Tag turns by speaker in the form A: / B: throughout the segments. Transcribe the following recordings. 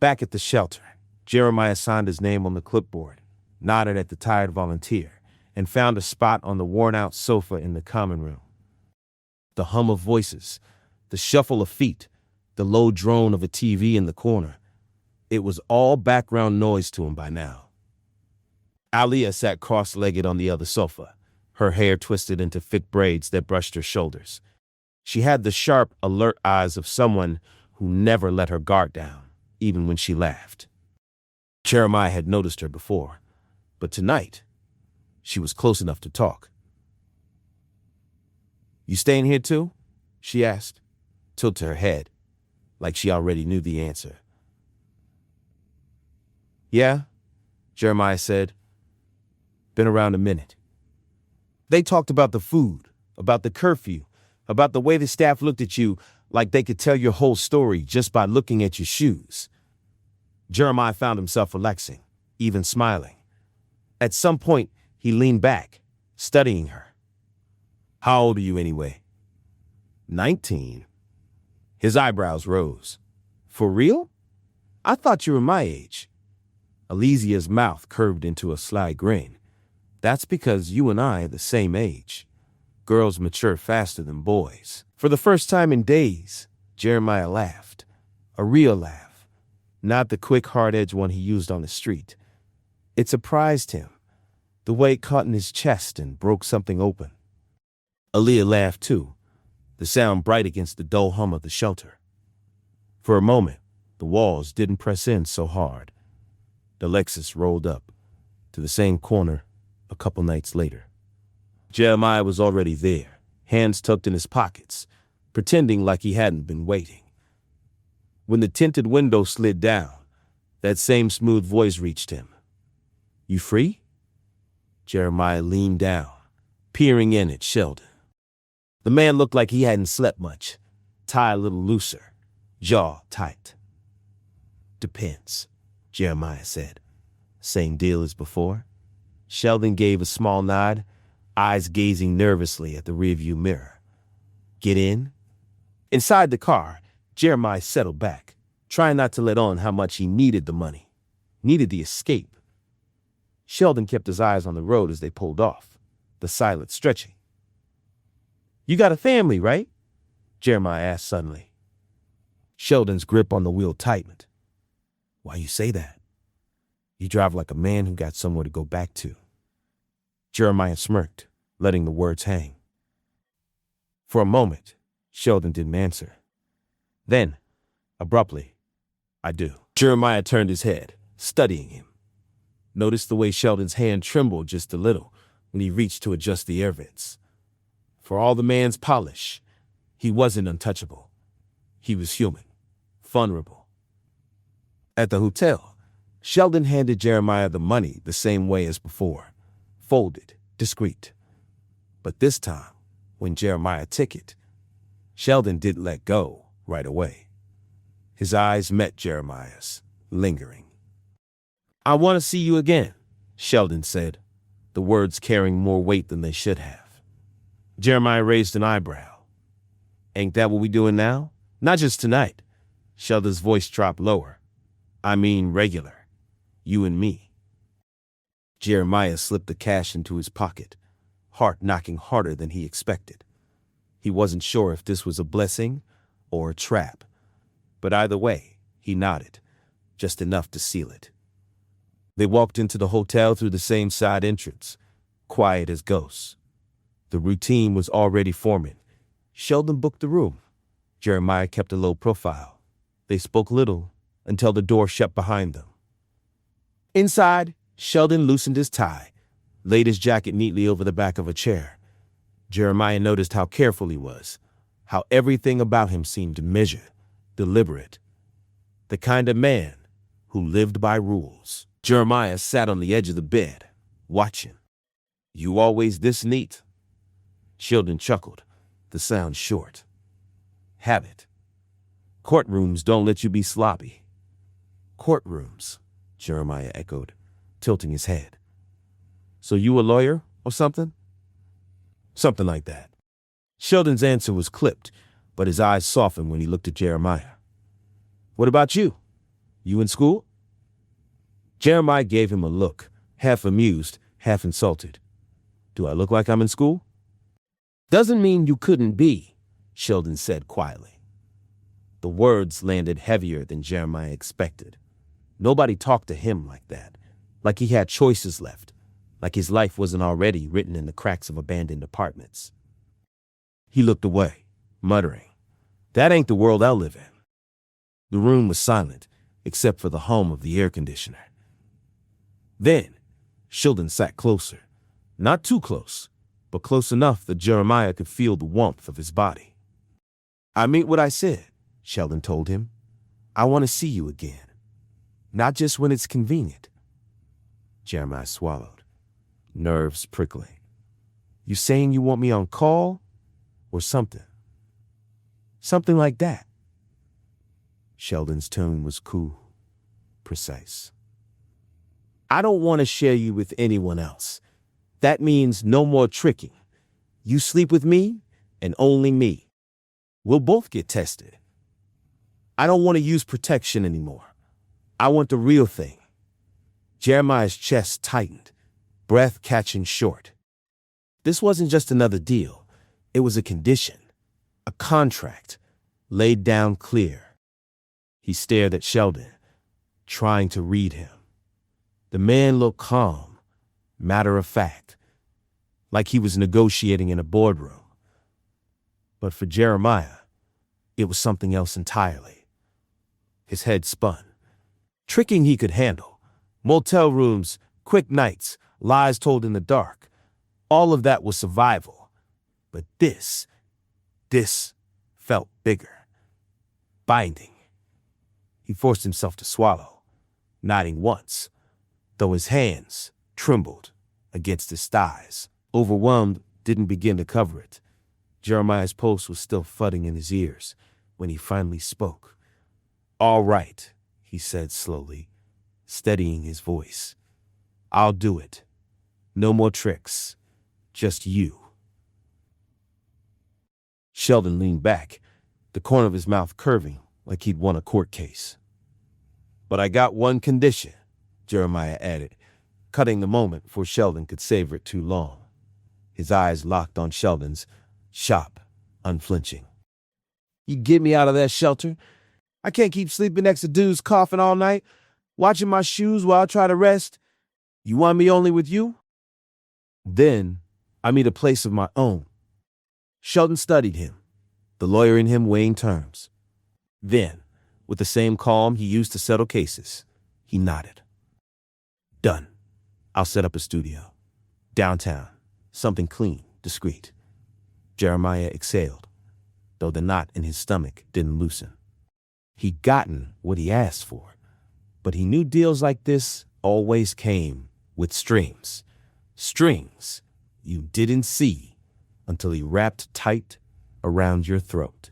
A: Back at the shelter, Jeremiah signed his name on the clipboard, nodded at the tired volunteer, and found a spot on the worn-out sofa in the common room. The hum of voices, the shuffle of feet, the low drone of a TV in the corner. It was all background noise to him by now. Aniyah sat cross-legged on the other sofa, her hair twisted into thick braids that brushed her shoulders. She had the sharp, alert eyes of someone who never let her guard down, even when she laughed. Jeremiah had noticed her before, but tonight, she was close enough to talk. "You staying here too?" she asked, tilted her head, like she already knew the answer. "Yeah," Jeremiah said. "Been around a minute." They talked about the food, about the curfew, about the way the staff looked at you like they could tell your whole story just by looking at your shoes. Jeremiah found himself relaxing, even smiling. At some point, he leaned back, studying her. "How old are you anyway?" 19. His eyebrows rose. "For real? I thought you were my age." Elysia's mouth curved into a sly grin. "That's because you and I are the same age. Girls mature faster than boys." For the first time in days, Jeremiah laughed. A real laugh, not the quick, hard-edged one he used on the street. It surprised him, the way it caught in his chest and broke something open. Aniyah laughed too, the sound bright against the dull hum of the shelter. For a moment, the walls didn't press in so hard. The Lexus rolled up to the same corner a couple nights later. Jeremiah was already there, hands tucked in his pockets, pretending like he hadn't been waiting. When the tinted window slid down, that same smooth voice reached him. "You free?" Jeremiah leaned down, peering in at Sheldon. The man looked like he hadn't slept much, tie a little looser, jaw tight. "Depends," Jeremiah said. "Same deal as before?" Sheldon gave a small nod, eyes gazing nervously at the rearview mirror. "Get in?" Inside the car, Jeremiah settled back, trying not to let on how much he needed the money, needed the escape. Sheldon kept his eyes on the road as they pulled off, the silence stretching. "You got a family, right?" Jeremiah asked suddenly. Sheldon's grip on the wheel tightened. "Why you say that? You drive like a man who got somewhere to go back to." Jeremiah smirked, letting the words hang. For a moment, Sheldon didn't answer. Then, abruptly, "I do." Jeremiah turned his head, studying him. Noticed the way Sheldon's hand trembled just a little when he reached to adjust the air vents. For all the man's polish, he wasn't untouchable. He was human, vulnerable. At the hotel, Sheldon handed Jeremiah the money the same way as before, folded, discreet. But this time, when Jeremiah took it, Sheldon didn't let go right away. His eyes met Jeremiah's, lingering. "I want to see you again," Sheldon said, the words carrying more weight than they should have. Jeremiah raised an eyebrow. "Ain't that what we doing now? Not just tonight." Sheldon's voice dropped lower. "I mean regular. You and me." Jeremiah slipped the cash into his pocket, heart knocking harder than he expected. He wasn't sure if this was a blessing or a trap, but either way, he nodded, just enough to seal it. They walked into the hotel through the same side entrance, quiet as ghosts. The routine was already forming. Sheldon booked the room. Jeremiah kept a low profile. They spoke little until the door shut behind them. Inside, Sheldon loosened his tie, laid his jacket neatly over the back of a chair. Jeremiah noticed how careful he was, how everything about him seemed measured, deliberate. The kind of man who lived by rules. Jeremiah sat on the edge of the bed, watching. "You always this neat?" Sheldon chuckled, the sound short. "Habit. Courtrooms don't let you be sloppy." "Courtrooms," Jeremiah echoed, tilting his head. "So you a lawyer or something?" "Something like that." Sheldon's answer was clipped, but his eyes softened when he looked at Jeremiah. "What about you?" You in school? Jeremiah gave him a look, half amused, half insulted. Do I look like I'm in school? Doesn't mean you couldn't be, Sheldon said quietly. The words landed heavier than Jeremiah expected. Nobody talked to him like that, like he had choices left, like his life wasn't already written in the cracks of abandoned apartments. He looked away, muttering, "That ain't the world I'll live in." The room was silent, except for the hum of the air conditioner. Then, Sheldon sat closer. Not too close, but close enough that Jeremiah could feel the warmth of his body. "I mean what I said," Sheldon told him. "I want to see you again. Not just when it's convenient." Jeremiah swallowed, nerves prickling. "You saying you want me on call? Or something? Something like that." Sheldon's tone was cool, precise. "I don't want to share you with anyone else. That means no more tricking. You sleep with me and only me. We'll both get tested. I don't want to use protection anymore. I want the real thing." Jeremiah's chest tightened, breath catching short. This wasn't just another deal. It was a condition, a contract, laid down clear. He stared at Sheldon, trying to read him. The man looked calm, matter of fact, like he was negotiating in a boardroom. But for Jeremiah, it was something else entirely. His head spun. Tricking he could handle. Motel rooms, quick nights, lies told in the dark. All of that was survival. But this felt bigger. Binding. He forced himself to swallow, nodding once, though his hands trembled against his thighs. Overwhelmed, didn't begin to cover it. Jeremiah's pulse was still thudding in his ears when he finally spoke. "All right," he said slowly, steadying his voice. "I'll do it. No more tricks. Just you." Sheldon leaned back, the corner of his mouth curving like he'd won a court case. "But I got one condition," Jeremiah added, cutting the moment before Sheldon could savor it too long. His eyes locked on Sheldon's, sharp, unflinching. "You get me out of that shelter? I can't keep sleeping next to dudes coughing all night, watching my shoes while I try to rest. You want me only with you?" "Then I need a place of my own." Sheldon studied him, the lawyer in him weighing terms. Then, with the same calm he used to settle cases, he nodded. "Done. I'll set up a studio. Downtown. Something clean, discreet." Jeremiah exhaled, though the knot in his stomach didn't loosen. He'd gotten what he asked for, but he knew deals like this always came with strings. Strings you didn't see until he wrapped tight around your throat.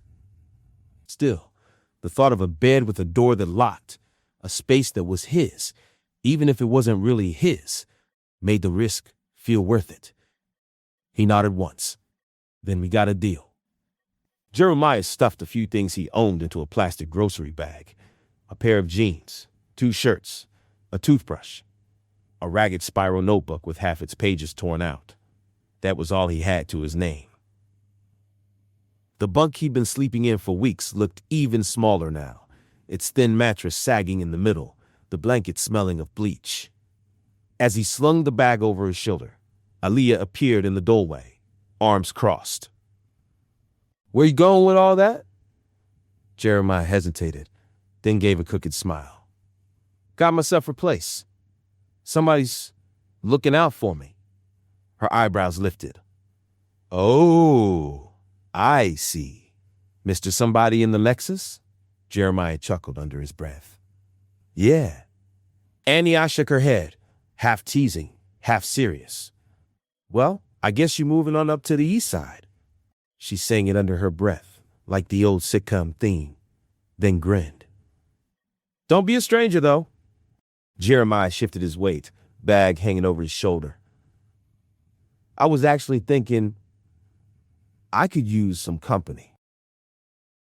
A: Still, the thought of a bed with a door that locked, a space that was his, even if it wasn't really his, made the risk feel worth it. He nodded once. Then we got a deal. Jeremiah stuffed a few things he owned into a plastic grocery bag. A pair of jeans, 2 shirts, a toothbrush, a ragged spiral notebook with half its pages torn out. That was all he had to his name. The bunk he'd been sleeping in for weeks looked even smaller now, its thin mattress sagging in the middle, the blanket smelling of bleach. As he slung the bag over his shoulder, Aniyah appeared in the doorway, arms crossed. "Where you going with all that?" Jeremiah hesitated, then gave a crooked smile. "Got myself a place. Somebody's looking out for me." Her eyebrows lifted. "Oh, I see. Mr. Somebody in the Lexus?" Jeremiah chuckled under his breath. "Yeah." Aniyah shook her head, half teasing, half serious. "Well, I guess you're moving on up to the east side." She sang it under her breath, like the old sitcom theme, then grinned. "Don't be a stranger, though." Jeremiah shifted his weight, bag hanging over his shoulder. "I was actually thinking I could use some company.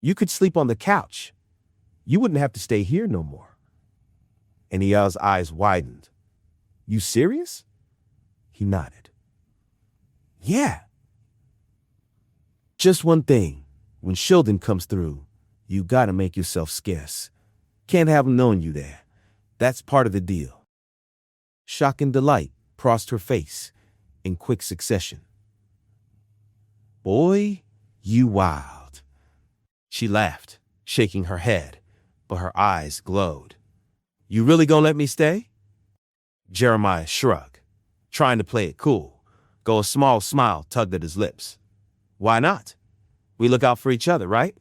A: You could sleep on the couch. You wouldn't have to stay here no more." Aniyah's eyes widened. You serious? He nodded. Yeah. Just one thing. When Sheldon comes through, you gotta make yourself scarce. Can't have him knowing you there. That's part of the deal. Shock and delight crossed her face in quick succession. Boy, you wild. She laughed, shaking her head, but her eyes glowed. You really gonna let me stay? Jeremiah shrugged, trying to play it cool, though a small smile tugged at his lips. Why not? We look out for each other, right?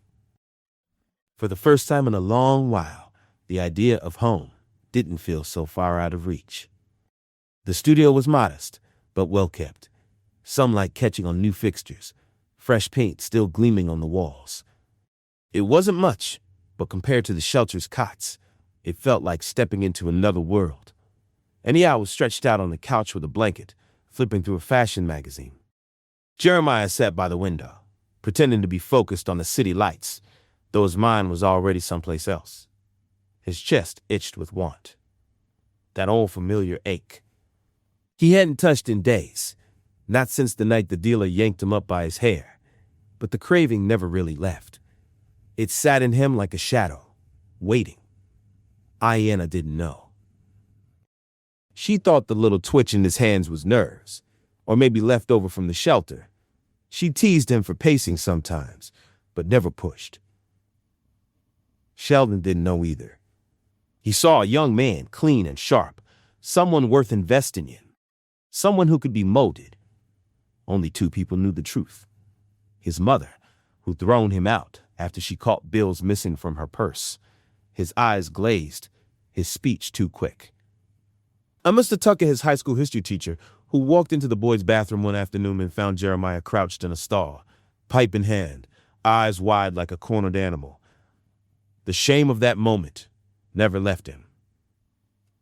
A: For the first time in a long while, the idea of home didn't feel so far out of reach. The studio was modest, but well kept. Sunlight catching on new fixtures, fresh paint still gleaming on the walls. It wasn't much, but compared to the shelter's cots, it felt like stepping into another world. Aniyah was stretched out on the couch with a blanket, flipping through a fashion magazine. Jeremiah sat by the window, pretending to be focused on the city lights, though his mind was already someplace else. His chest itched with want. That old familiar ache. He hadn't touched in days, not since the night the dealer yanked him up by his hair, but the craving never really left. It sat in him like a shadow, waiting. Aniyah didn't know. She thought the little twitch in his hands was nerves, or maybe left over from the shelter. She teased him for pacing sometimes, but never pushed. Sheldon didn't know either. He saw a young man, clean and sharp, someone worth investing in, someone who could be molded. Only two people knew the truth. His mother, who'd thrown him out after she caught bills missing from her purse. His eyes glazed, his speech too quick. Mr. Tucker, his high school history teacher, who walked into the boys' bathroom one afternoon and found Jeremiah crouched in a stall, pipe in hand, eyes wide like a cornered animal. The shame of that moment never left him.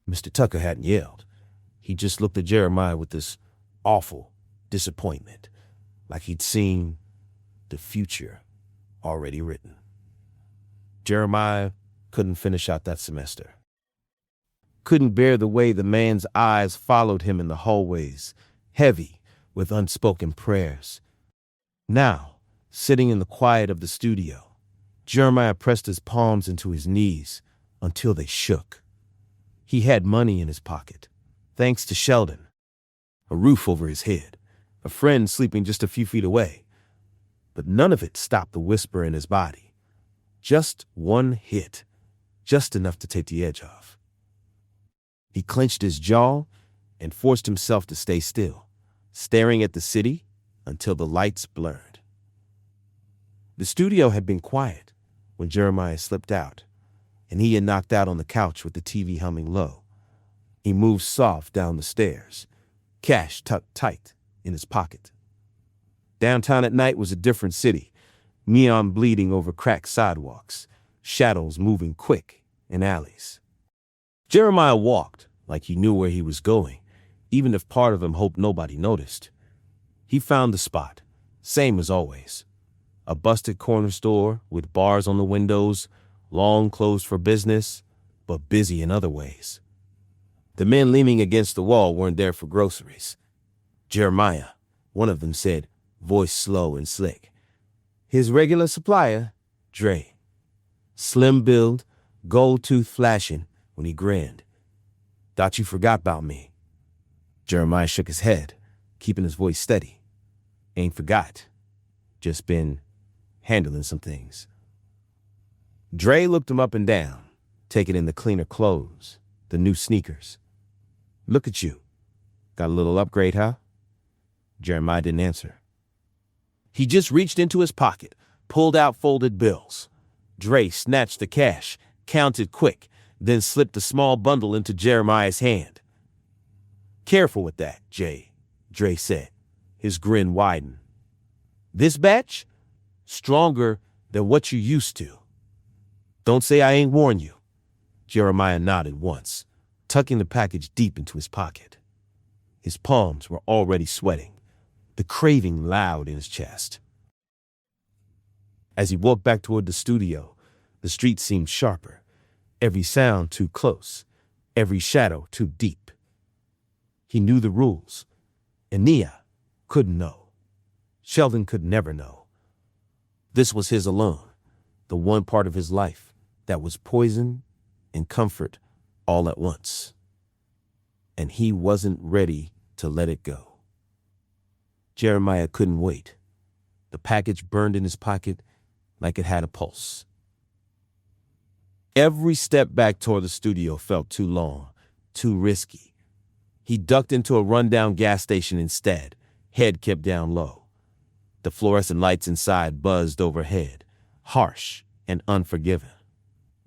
A: Mr. Tucker hadn't yelled. He just looked at Jeremiah with this awful disappointment, like he'd seen the future already written. Jeremiah couldn't finish out that semester. Couldn't bear the way the man's eyes followed him in the hallways, heavy with unspoken prayers. Now, sitting in the quiet of the studio, Jeremiah pressed his palms into his knees until they shook. He had money in his pocket, thanks to Sheldon, a roof over his head, a friend sleeping just a few feet away. But none of it stopped the whisper in his body. Just one hit, just enough to take the edge off. He clenched his jaw and forced himself to stay still, staring at the city until the lights blurred. The studio had been quiet when Jeremiah slipped out, and he had knocked out on the couch with the TV humming low. He moved soft down the stairs, cash tucked tight in his pocket. Downtown at night was a different city, neon bleeding over cracked sidewalks, shadows moving quick in alleys. Jeremiah walked like he knew where he was going, even if part of him hoped nobody noticed. He found the spot, same as always. A busted corner store with bars on the windows, long closed for business, but busy in other ways. The men leaning against the wall weren't there for groceries. Jeremiah, one of them said, voice slow and slick. His regular supplier, Dre. Slim build, gold tooth flashing when he grinned. Thought you forgot about me. Jeremiah shook his head, keeping his voice steady. Ain't forgot. Just been handling some things. Dre looked him up and down, taking in the cleaner clothes, the new sneakers. Look at you. Got a little upgrade, huh? Jeremiah didn't answer. He just reached into his pocket, pulled out folded bills. Dre snatched the cash, counted quick, then slipped a small bundle into Jeremiah's hand. Careful with that, Jay, Dre said. His grin widened. This batch? Stronger than what you used to. Don't say I ain't warned you. Jeremiah nodded once, tucking the package deep into his pocket. His palms were already sweating, the craving loud in his chest. As he walked back toward the studio, the street seemed sharper, every sound too close, every shadow too deep. He knew the rules. Aniyah couldn't know. Sheldon could never know. This was his alone, the one part of his life that was poison and comfort all at once. And he wasn't ready to let it go. Jeremiah couldn't wait. The package burned in his pocket like it had a pulse. Every step back toward the studio felt too long, too risky. He ducked into a rundown gas station instead, head kept down low. The fluorescent lights inside buzzed overhead, harsh and unforgiving.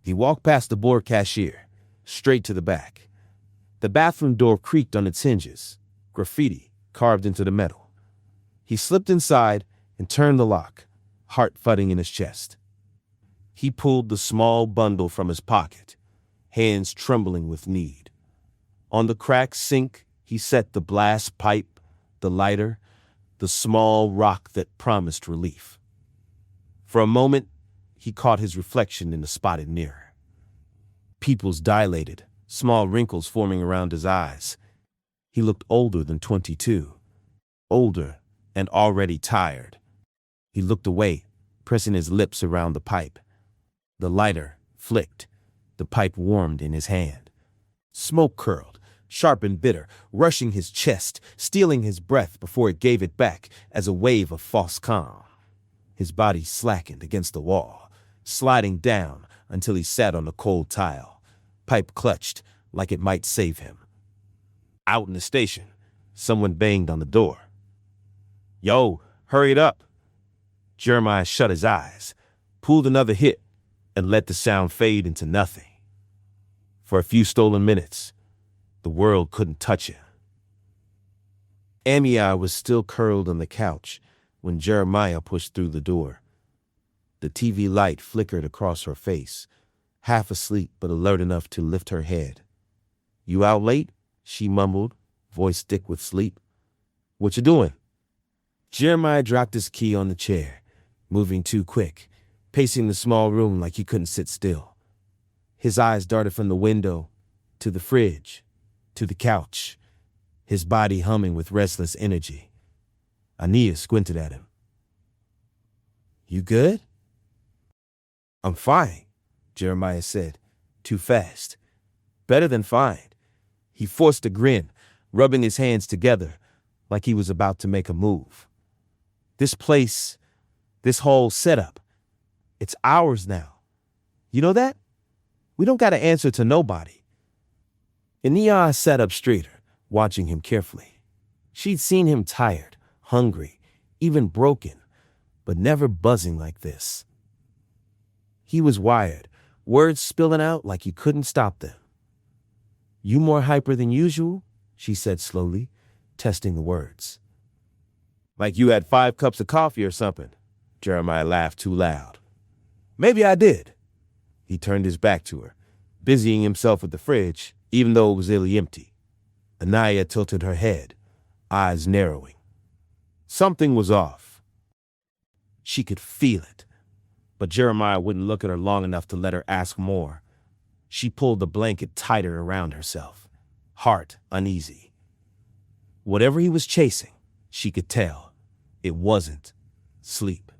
A: He walked past the bored cashier, straight to the back. The bathroom door creaked on its hinges, graffiti carved into the metal. He slipped inside and turned the lock, heart thudding in his chest. He pulled the small bundle from his pocket, hands trembling with need. On the cracked sink, he set the blast pipe, the lighter, the small rock that promised relief. For a moment, he caught his reflection in the spotted mirror. Pupils dilated, small wrinkles forming around his eyes. He looked older than 22, older and already tired. He looked away, pressing his lips around the pipe. The lighter flicked. The pipe warmed in his hand. Smoke curled, sharp and bitter, rushing his chest, stealing his breath before it gave it back as a wave of false calm. His body slackened against the wall, sliding down until he sat on the cold tile. Pipe clutched like it might save him. Out in the station, someone banged on the door. "Yo, hurry it up." Jeremiah shut his eyes, pulled another hit, and let the sound fade into nothing. For a few stolen minutes, the world couldn't touch him. Aniyah was still curled on the couch when Jeremiah pushed through the door. The TV light flickered across her face, half asleep but alert enough to lift her head. "You out late?" she mumbled, voice thick with sleep. "What you doing?" Jeremiah dropped his key on the chair, moving too quick, pacing the small room like he couldn't sit still. His eyes darted from the window to the fridge, to the couch, his body humming with restless energy. Aniyah squinted at him. "You good?" "I'm fine," Jeremiah said, too fast. "Better than fine." He forced a grin, rubbing his hands together like he was about to make a move. "This place, this whole setup, it's ours now. You know that? We don't gotta answer to nobody." Aniyah sat up straighter, watching him carefully. She'd seen him tired, hungry, even broken, but never buzzing like this. He was wired, words spilling out like he couldn't stop them. "You more hyper than usual?" she said slowly, testing the words. "Like you had 5 cups of coffee or something." Jeremiah laughed too loud. "Maybe I did." He turned his back to her, busying himself with the fridge, even though it was nearly empty. Aniyah tilted her head, eyes narrowing. Something was off. She could feel it, but Jeremiah wouldn't look at her long enough to let her ask more. She pulled the blanket tighter around herself, heart uneasy. Whatever he was chasing, she could tell, it wasn't sleep.